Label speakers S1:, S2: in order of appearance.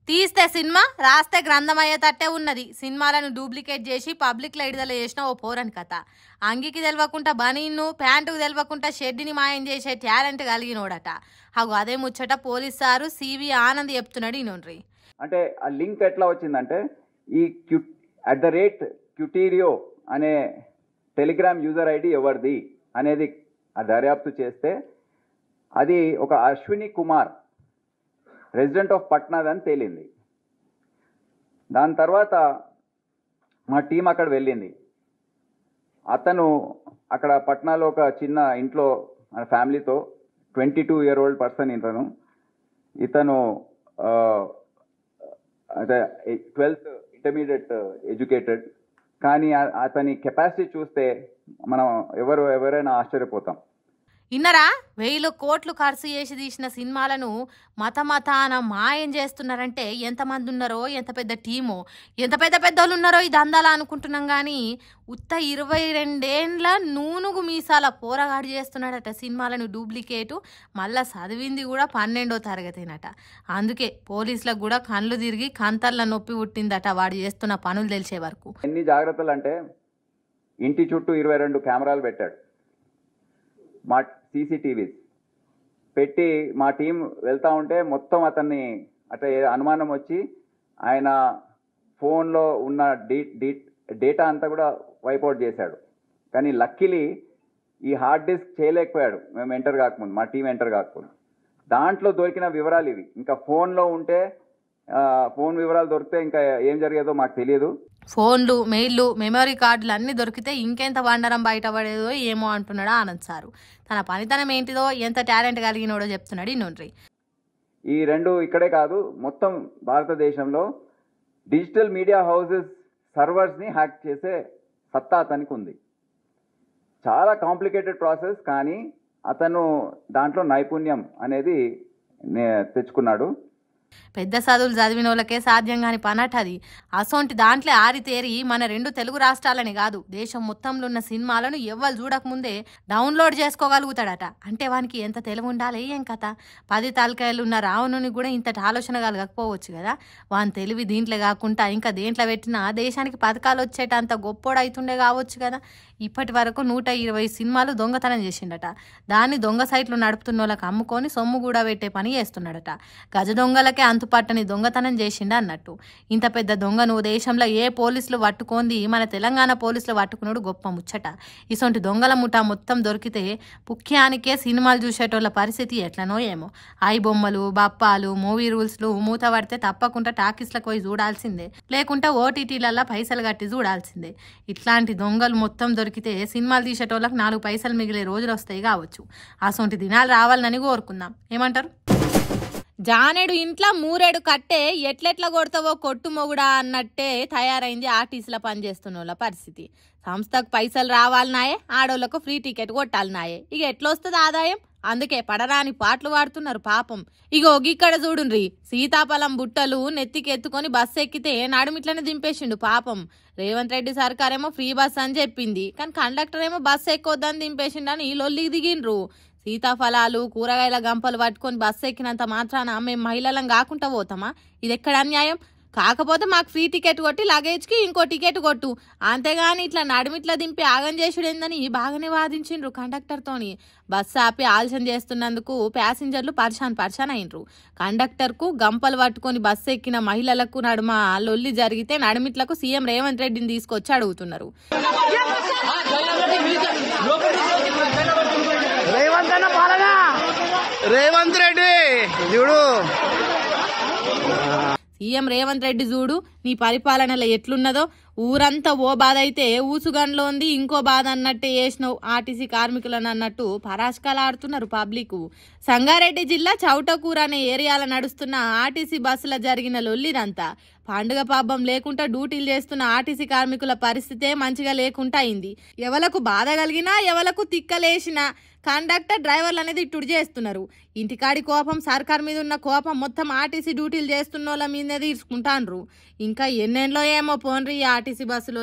S1: తీస్తే సినిమా రాస్తే గ్రంథం అయ్యేటట్టే ఉన్నది. సినిమాలను డూప్లికేట్ చేసి పబ్లిక్లో విడుదల చేసిన ఓ పోరని కథ. అంగికి తెలవకుండా బనీన్ను, ప్యాంటుకు తెలవకుండా షెడ్డిని మాయం చేసే టాలెంట్ కలిగినోడట. అదే ముచ్చట పోలీస్ సారు సివి ఆనంద్ చెప్తున్నాడు. ఈనోన్రి
S2: అంటే ఆ లింక్ ఎట్లా వచ్చిందంటే, ఈ @క్యూటీరియో అనే టెలిగ్రామ్ యూజర్ ఐడి ఎవరిది అనేది దర్యాప్తు చేస్తే అది ఒక అశ్విని కుమార్ రెసిడెంట్ ఆఫ్ పట్నాద్ అని తేలింది. దాని తర్వాత మా టీం అక్కడ వెళ్ళింది. అతను అక్కడ పట్నాలో ఒక చిన్న ఇంట్లో ఫ్యామిలీతో 22-year-old పర్సన్ ఇతను అదే 12th ఇంటర్మీడియట్ ఎడ్యుకేటెడ్. కానీ అతని కెపాసిటీ చూస్తే మనం ఎవరైనా ఆశ్చర్యపోతాం.
S1: ఇన్నరా 1000 కోట్లు ఖర్చు చేసి తీసిన సినిమాలను మతాన మాయం చేస్తున్నారంటే ఎంతమంది ఉన్నారో, ఎంత పెద్ద టీమో, ఎంత పెద్ద వాళ్ళు ఉన్నారో ఇది అందాలా అనుకుంటున్నాం. కానీ ఉత్త 22 ఏండ్ల నూనుగు మీసాల పోరగాడు చేస్తున్నాడట సినిమాలను డూప్లికేటు. మళ్ళా చదివింది కూడా 12వ తరగతినట. అందుకే పోలీసులకు కూడా కళ్ళు తిరిగి కంతర్ల నొప్పి పుట్టిందట వాడు చేస్తున్న పనులు తెలిసే వరకు.
S2: ఎన్ని జాగ్రత్తలు అంటే, ఇంటి చుట్టూ 22 కెమెరాలు పెట్టాడు, మా CCTVs పెట్టి మా టీం వెళ్తూ ఉంటే మొత్తం అతన్ని అట్లా అనుమానం వచ్చి ఆయన ఫోన్లో ఉన్న డేటా అంతా కూడా వైపౌట్ చేశాడు. కానీ లక్కీలీ ఈ హార్డ్ డిస్క్ చేయలేకపోయాడు మేము ఎంటర్ కాకముందు, మా టీం ఎంటర్ కాకముందు. దాంట్లో దొరికిన వివరాలు ఇవి. ఇంకా ఫోన్లో ఉంటే ఫోన్ వివరాలు దొరికితే ఇంకా ఏం జరిగేదో మాకు తెలియదు.
S1: ఫోన్లు, మెయిల్లు, మెమరీ కార్డులు అన్నీ దొరికితే ఇంకెంత వండరం బయటపడేదో ఏమో అంటున్నాడు ఆనంద్ సారు. తన పనితనం ఏంటిదో, ఎంత టాలెంట్ కలిగినోడో చెప్తున్నాడు. ఇన్నోన్రి
S2: ఈ రెండు ఇక్కడే కాదు, మొత్తం భారతదేశంలో డిజిటల్ మీడియా హౌసెస్ సర్వర్స్ని హ్యాక్ చేసే సత్తా అతనికి ఉంది. చాలా కాంప్లికేటెడ్ ప్రాసెస్, కానీ అతను దాంట్లో నైపుణ్యం అనేది తెచ్చుకున్నాడు.
S1: పెద్ద చదువులు చదివిన వాళ్ళకే సాధ్యం కాని పనట అది. అసొంటి దాంట్లో ఆరితేరి మన 2 తెలుగు రాష్ట్రాలని కాదు, దేశం మొత్తంలో ఉన్న సినిమాలను ఎవ్వరు చూడకముందే డౌన్లోడ్ చేసుకోగలుగుతాడట. అంటే వానికి ఎంత తెలివి ఉండాలి ఏం కథ. 10 తలకాయలు ఉన్న రావణుని కూడా ఇంతటి ఆలోచన కలగకపోవచ్చు కదా. వాని తెలివి దీంట్లో కాకుండా ఇంకా దేంట్లో పెట్టినా దేశానికి పథకాలు వచ్చేటంత గొప్పోడైతుండే కావచ్చు కదా. ఇప్పటి వరకు 120 సినిమాలు దొంగతనం చేసిండట. దాన్ని దొంగ సైట్లు నడుపుతున్న వాళ్ళకి అమ్ముకొని సొమ్ము కూడా పెట్టే పని చేస్తున్నాడట. గజ దొంగలకే అంతుపట్టని దొంగతనం చేసిండ అన్నట్టు. ఇంత పెద్ద దొంగను దేశంలో ఏ పోలీసులు పట్టుకోంది, మన తెలంగాణ పోలీసులు పట్టుకున్నాడు గొప్ప ముచ్చట. ఇసొంటి దొంగల ముఠా మొత్తం దొరికితే పుఖ్యానికే సినిమాలు చూసేటోళ్ళ పరిస్థితి ఎట్లనో ఏమో. ఐ బొమ్మలు, బప్పాలు, మూవీ రూల్స్లు మూత పడితే తప్పకుండా టాకీస్లకు పోయి చూడాల్సిందే, లేకుంటే OTTలలో పైసలు కట్టి చూడాల్సిందే. ఇట్లాంటి దొంగలు మొత్తం దొరికితే సినిమాలు తీసేటోళ్ళకి 4 పైసలు మిగిలే రోజులు వస్తాయి కావచ్చు. అసొంటి దినాలు రావాలని కోరుకుందాం. ఏమంటారు? జానేడు ఇంట్లో మూరేడు కట్టే ఎట్లెట్లా కొడతావో కొట్టు మొగుడా అన్నట్టే తయారైంది ఆర్టీసీలో పనిచేస్తున్న వాళ్ళ పరిస్థితి. సంస్థకు పైసలు రావాలన్నాయే, ఆడోళ్లకు ఫ్రీ టికెట్ కొట్టాలన్నాయే. ఇక ఎట్లొస్తుంది ఆదాయం? అందుకే పడరాని పాటలు పాడుతున్నారు పాపం. ఇగో ఇక్కడ చూడుండ్రి, సీతాఫలం బుట్టలు నెత్తికి ఎత్తుకొని బస్సు ఎక్కితే నడుమిట్లనే దింపేసిండు పాపం. రేవంత్ రెడ్డి సర్కారేమో ఫ్రీ బస్ అని చెప్పింది, కానీ కండక్టర్ ఏమో బస్సు ఎక్కొద్దని దింపేసిండని లొల్లికి దిగిండ్రు. సీతాఫలాలు, కూరగాయల గంపలు పట్టుకొని బస్సు ఎక్కినంత మాత్రాన మేము మహిళలం కాకుండా పోతామా? ఇది ఎక్కడ అన్యాయం? కాకపోతే మాకు ఫ్రీ టికెట్ కొట్టి లగేజ్కి ఇంకో టికెట్ కొట్టు, అంతేగాని ఇట్లా నడుమిట్లా దింపి ఆగం చేసుడేందని బాగానే వాదించిండ్రు కండక్టర్తోని. బస్సు ఆపి ఆలస్యం చేస్తున్నందుకు ప్యాసింజర్లు పరిశాన్ అయినరు. కండక్టర్కు గంపలు పట్టుకొని బస్సు ఎక్కిన మహిళలకు నడుమ లొల్లి జరిగితే నడుమిట్లకు సీఎం రేవంత్ రెడ్డిని తీసుకొచ్చి అడుగుతున్నారు.
S3: రేవంత్ రెడ్డి చూడు,
S1: సీఎం రేవంత్ రెడ్డి చూడు నీ పరిపాలనలో ఎట్లున్నదో. ఊరంతా ఓ బాధ అయితే ఊసుగండ్లో ఉంది ఇంకో బాధ అన్నట్టే చేసినావు ఆర్టీసీ కార్మికులను అన్నట్టు పరాష్కాలు ఆడుతున్నారు పబ్లిక్. సంగారెడ్డి జిల్లా చౌటకూర అనే ఏరియాలో నడుస్తున్న ఆర్టీసీ బస్సులో జరిగిన లొల్లిదంతా. పండుగ పాపం లేకుండా డ్యూటీలు చేస్తున్న ఆర్టీసీ కార్మికుల పరిస్థితే మంచిగా లేకుండా అయింది. ఎవలకు బాధ కలిగినా, ఎవలకు తిక్కలేసినా కండక్టర్ డ్రైవర్లు అనేది ఇట్టుడు చేస్తున్నారు. ఇంటికాడి కోపం, సర్కార్ మీద ఉన్న కోపం మొత్తం ఆర్టీసీ డ్యూటీలు చేస్తున్న వాళ్ళ మీదనే తీసుకుంటాన్రు. ఇంకా ఎన్నెన్నో ఏమో పోన్రి ఆర్టీసీ బస్సులో.